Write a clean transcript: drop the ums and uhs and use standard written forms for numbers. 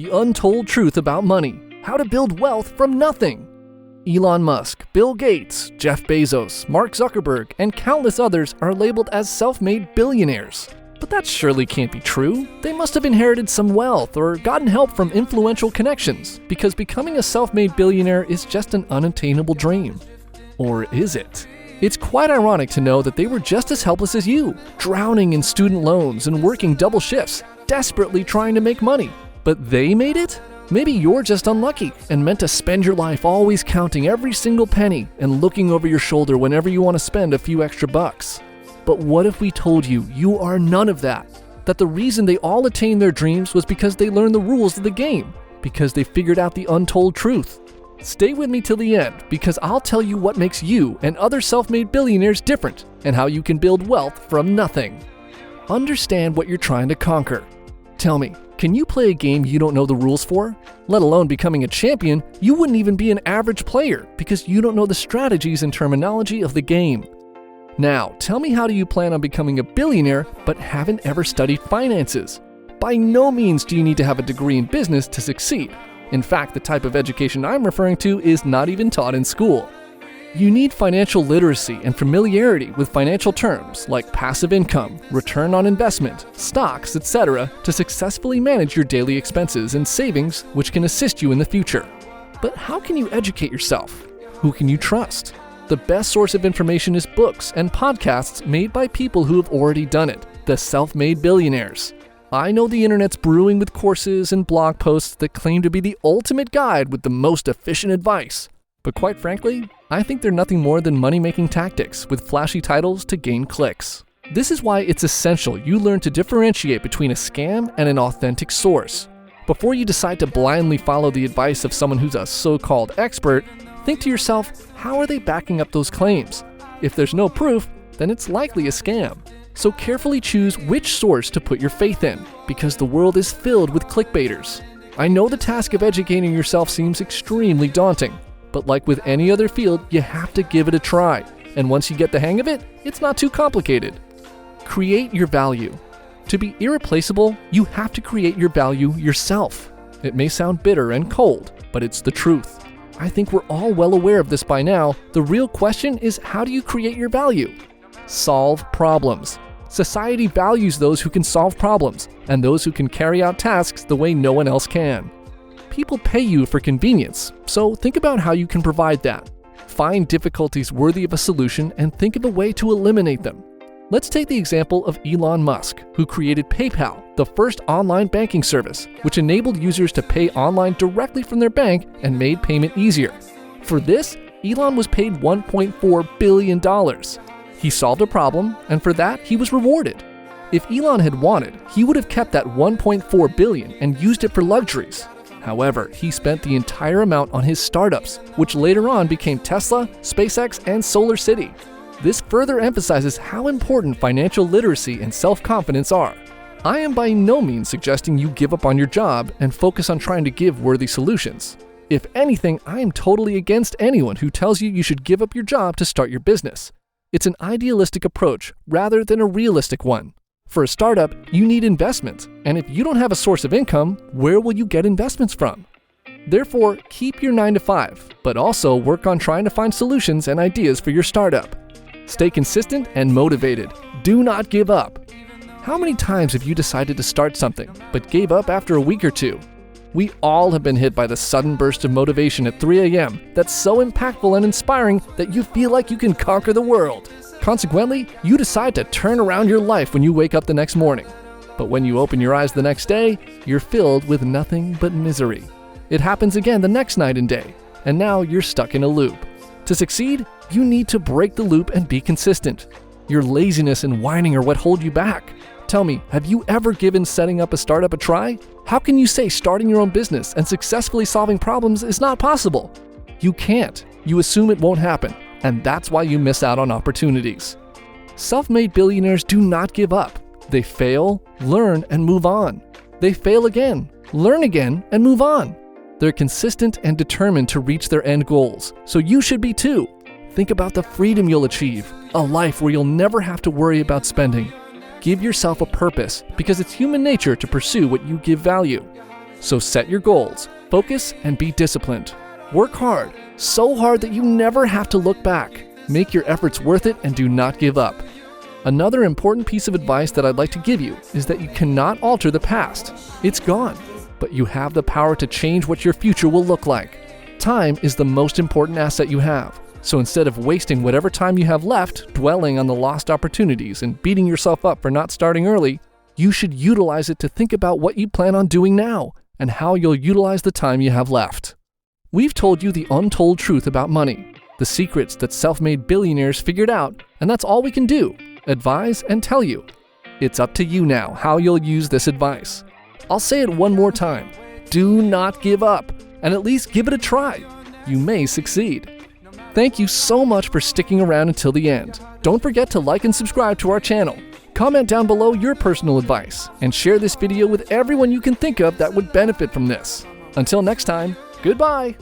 the untold truth about money, how to build wealth from nothing. Elon Musk, Bill Gates, Jeff Bezos, Mark Zuckerberg, and countless others are labeled as self-made billionaires. But that surely can't be true. They must have inherited some wealth or gotten help from influential connections, because becoming a self-made billionaire is just an unattainable dream. Or is it? It's quite ironic to know that they were just as helpless as you, drowning in student loans and working double shifts, desperately trying to make money. But they made it? Maybe you're just unlucky and meant to spend your life always counting every single penny and looking over your shoulder whenever you want to spend a few extra bucks. But what if we told you you are none of that? That the reason they all attained their dreams was because they learned the rules of the game, because they figured out the untold truth. Stay with me till the end, because I'll tell you what makes you and other self-made billionaires different and how you can build wealth from nothing. Understand what you're trying to conquer. Tell me, can you play a game you don't know the rules for? Let alone becoming a champion, you wouldn't even be an average player because you don't know the strategies and terminology of the game. Now, tell me, how do you plan on becoming a billionaire but haven't ever studied finances? By no means do you need to have a degree in business to succeed. In fact, the type of education I'm referring to is not even taught in school. You need financial literacy and familiarity with financial terms like passive income, return on investment, stocks, etc. to successfully manage your daily expenses and savings, which can assist you in the future. But how can you educate yourself? Who can you trust? The best source of information is books and podcasts made by people who have already done it, the self-made billionaires. I know the internet's brewing with courses and blog posts that claim to be the ultimate guide with the most efficient advice. But quite frankly, I think they're nothing more than money-making tactics with flashy titles to gain clicks. This is why it's essential you learn to differentiate between a scam and an authentic source. Before you decide to blindly follow the advice of someone who's a so-called expert, think to yourself, how are they backing up those claims? If there's no proof, then it's likely a scam. So carefully choose which source to put your faith in, because the world is filled with clickbaiters. I know the task of educating yourself seems extremely daunting, but like with any other field, you have to give it a try. And once you get the hang of it, it's not too complicated. Create your value. To be irreplaceable, you have to create your value yourself. It may sound bitter and cold, but it's the truth. I think we're all well aware of this by now. The real question is, how do you create your value? Solve problems. Society values those who can solve problems and those who can carry out tasks the way no one else can. People pay you for convenience, so think about how you can provide that. Find difficulties worthy of a solution and think of a way to eliminate them. Let's take the example of Elon Musk, who created PayPal, the first online banking service, which enabled users to pay online directly from their bank and made payment easier. For this, Elon was paid $1.4 billion. He solved a problem, and for that, he was rewarded. If Elon had wanted, he would have kept that $1.4 billion and used it for luxuries. However, he spent the entire amount on his startups, which later on became Tesla, SpaceX, and Solar City. This further emphasizes how important financial literacy and self-confidence are. I am by no means suggesting you give up on your job and focus on trying to give worthy solutions. If anything, I am totally against anyone who tells you you should give up your job to start your business. It's an idealistic approach rather than a realistic one. For a startup, you need investment, and if you don't have a source of income, where will you get investments from? Therefore, keep your 9-to-5, but also work on trying to find solutions and ideas for your startup. Stay consistent and motivated. Do not give up. How many times have you decided to start something, but gave up after a week or two? We all have been hit by the sudden burst of motivation at 3 a.m. that's so impactful and inspiring that you feel like you can conquer the world. Consequently, you decide to turn around your life when you wake up the next morning. But when you open your eyes the next day, you're filled with nothing but misery. It happens again the next night and day, and now you're stuck in a loop. To succeed, you need to break the loop and be consistent. Your laziness and whining are what hold you back. Tell me, have you ever given setting up a startup a try? How can you say starting your own business and successfully solving problems is not possible? You can't. You assume it won't happen, and that's why you miss out on opportunities. Self-made billionaires do not give up. They fail, learn, and move on. They fail again, learn again, and move on. They're consistent and determined to reach their end goals, so you should be too. Think about the freedom you'll achieve, a life where you'll never have to worry about spending. Give yourself a purpose, because it's human nature to pursue what you give value. So set your goals, focus, and be disciplined. Work hard, so hard that you never have to look back. Make your efforts worth it and do not give up. Another important piece of advice that I'd like to give you is that you cannot alter the past. It's gone, but you have the power to change what your future will look like. Time is the most important asset you have. So instead of wasting whatever time you have left dwelling on the lost opportunities and beating yourself up for not starting early, you should utilize it to think about what you plan on doing now and how you'll utilize the time you have left. We've told you the untold truth about money, the secrets that self-made billionaires figured out, and that's all we can do, advise and tell you. It's up to you now how you'll use this advice. I'll say it one more time. Do not give up, and at least give it a try. You may succeed. Thank you so much for sticking around until the end. Don't forget to like and subscribe to our channel. Comment down below your personal advice, and share this video with everyone you can think of that would benefit from this. Until next time, goodbye!